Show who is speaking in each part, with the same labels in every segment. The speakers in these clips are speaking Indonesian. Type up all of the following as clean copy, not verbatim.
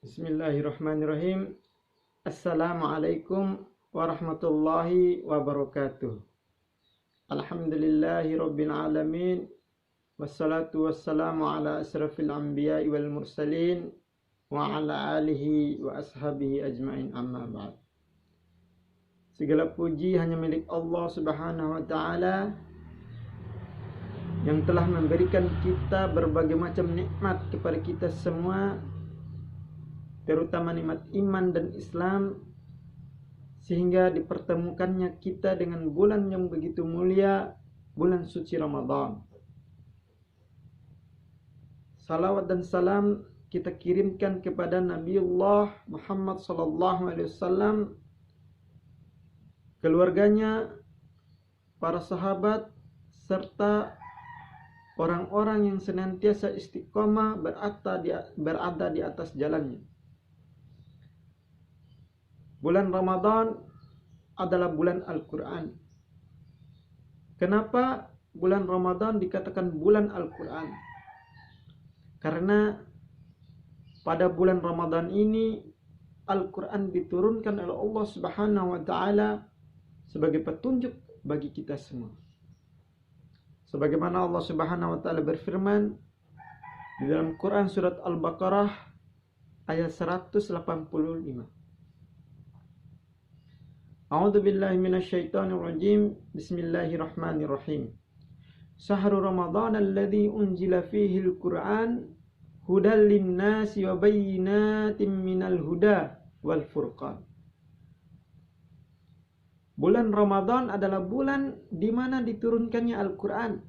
Speaker 1: Bismillahirrahmanirrahim. Assalamualaikum warahmatullahi wabarakatuh. Alhamdulillahi rabbil alamin. Wassalatu wassalamu ala asrafil anbiya'i wal mursalin wa ala alihi wa ashabihi ajma'in, amma ba'd. Segala puji hanya milik Allah Subhanahu wa taala yang telah memberikan kita berbagai macam nikmat kepada kita semua, terutama nikmat iman dan Islam, sehingga dipertemukannya kita dengan bulan yang begitu mulia, bulan suci Ramadan. Salawat dan salam kita kirimkan kepada Nabiullah Muhammad SAW, keluarganya, para sahabat, serta orang-orang yang senantiasa istiqomah berada di atas jalannya. Bulan Ramadan adalah bulan Al-Quran. Kenapa bulan Ramadan dikatakan bulan Al-Quran? Karena pada bulan Ramadan ini Al-Quran diturunkan oleh Allah Subhanahu wa taala sebagai petunjuk bagi kita semua. Sebagaimana Allah Subhanahu wa taala berfirman di dalam Quran surat Al-Baqarah ayat 185. A'udzu billahi minasyaitonir rajim. Bismillahirrahmanirrahim. Syahrul Ramadan alladzi unzila fihi al-Qur'an hudal lin-nasi wa bayyinatin minal huda wal furqan. Bulan Ramadan adalah bulan di mana diturunkannya Al-Quran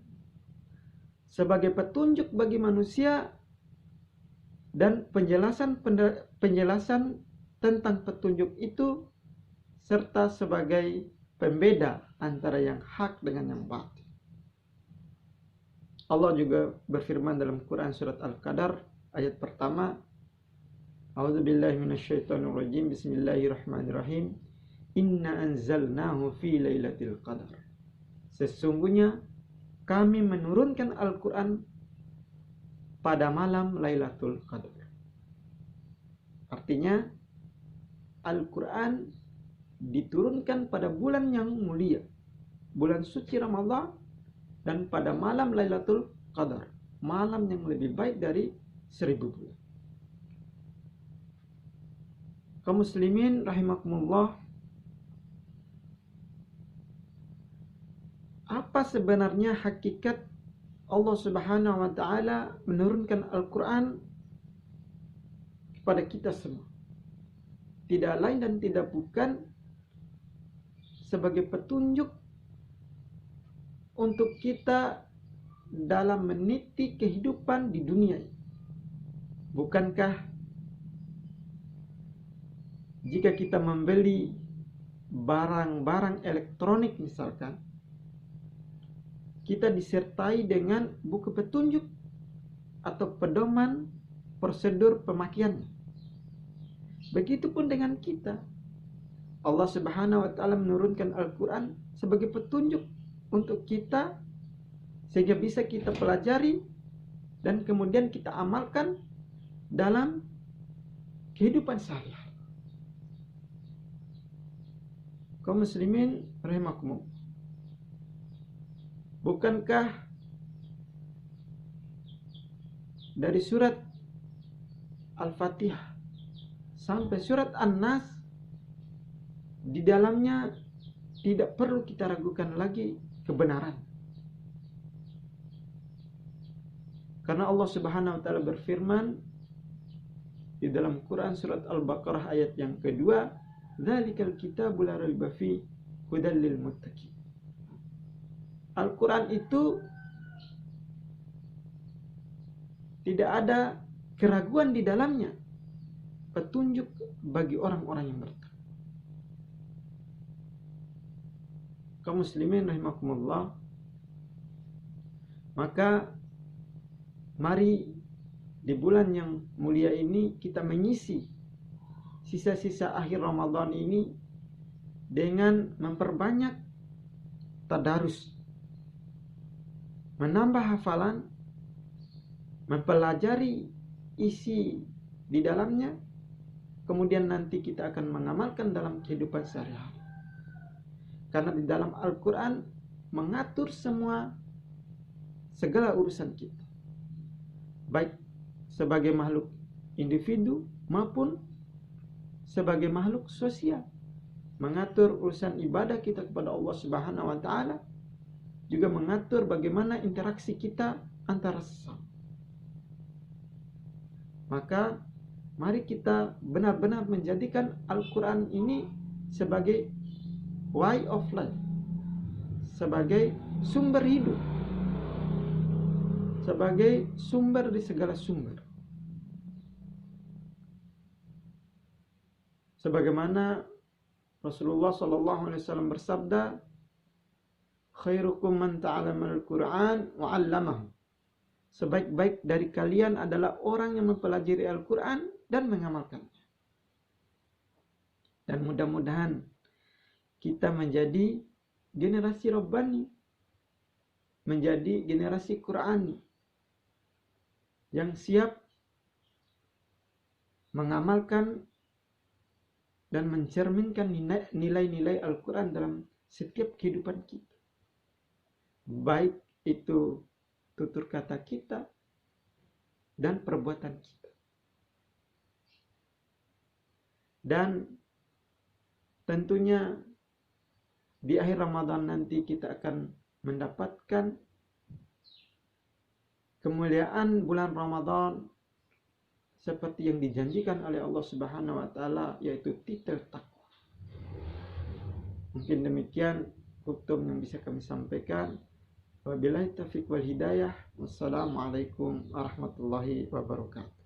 Speaker 1: sebagai petunjuk bagi manusia dan penjelasan tentang petunjuk itu, serta sebagai pembeda antara yang hak dengan yang batil. Allah juga berfirman dalam Quran surat Al-Qadar ayat pertama, A'udzubillahi minasyaitonirrajim. Bismillahirrahmanirrahim. Inna anzalnahu fi lailatul qadar. Sesungguhnya kami menurunkan Al-Quran pada malam Lailatul Qadar. Artinya Al-Quran diturunkan pada bulan yang mulia, bulan suci Ramadan, dan pada malam Lailatul Qadar, malam yang lebih baik dari 1000 bulan. Kaum muslimin rahimakumullah, apa sebenarnya hakikat Allah Subhanahu wa taala menurunkan Al-Quran kepada kita semua? Tidak lain dan tidak bukan sebagai petunjuk untuk kita dalam meniti kehidupan di dunia ini. Bukankah jika kita membeli barang-barang elektronik misalkan, kita disertai dengan buku petunjuk atau pedoman prosedur pemakaiannya. Begitupun dengan kita. Allah Subhanahu wa taala menurunkan Al-Quran sebagai petunjuk untuk kita, sehingga bisa kita pelajari dan kemudian kita amalkan dalam kehidupan sehari-hari. Kaum muslimin rahimakumullah, bukankah dari surat Al-Fatihah sampai surat An-Nas di dalamnya tidak perlu kita ragukan lagi kebenaran? Karena Allah Subhanahu wa taala berfirman di dalam Quran surat Al-Baqarah ayat yang kedua, "Dzalikal kitabul la raiba fi hudal lil muttaqin." Al-Quran itu tidak ada keraguan di dalamnya, petunjuk bagi orang-orang yang bertakwa. Kaum muslimin rahimakumullah, maka mari di bulan yang mulia ini kita mengisi sisa-sisa akhir Ramadan ini dengan memperbanyak tadarus, menambah hafalan, mempelajari isi di dalamnya, kemudian nanti kita akan mengamalkan dalam kehidupan sehari-hari. Karena di dalam Al-Quran mengatur segala urusan kita, baik sebagai makhluk individu maupun sebagai makhluk sosial. Mengatur urusan ibadah kita kepada Allah Subhanahu wa taala, juga mengatur bagaimana interaksi kita antara sesama. Maka mari kita benar-benar menjadikan Al-Quran ini sebagai way of life, sebagai sumber hidup, sebagai sumber di segala sumber. Sebagaimana Rasulullah SAW bersabda, khairukum man ta'allama al-Qur'an wa 'allamahu. Sebaik-baik dari kalian adalah orang yang mempelajari Al-Quran dan mengamalkannya. Dan mudah-mudahan kita menjadi generasi Rabbani, menjadi generasi Qur'ani yang siap mengamalkan dan mencerminkan nilai-nilai Al-Quran dalam setiap kehidupan kita. Baik itu tutur kata kita dan perbuatan kita. Dan tentunya di akhir Ramadan nanti kita akan mendapatkan kemuliaan bulan Ramadan seperti yang dijanjikan oleh Allah Subhanahu wa taala, yaitu titel takwa. Mungkin demikian hukum yang bisa kami sampaikan. Wabillahi taufiq wal hidayah. Wassalamualaikum warahmatullahi wabarakatuh.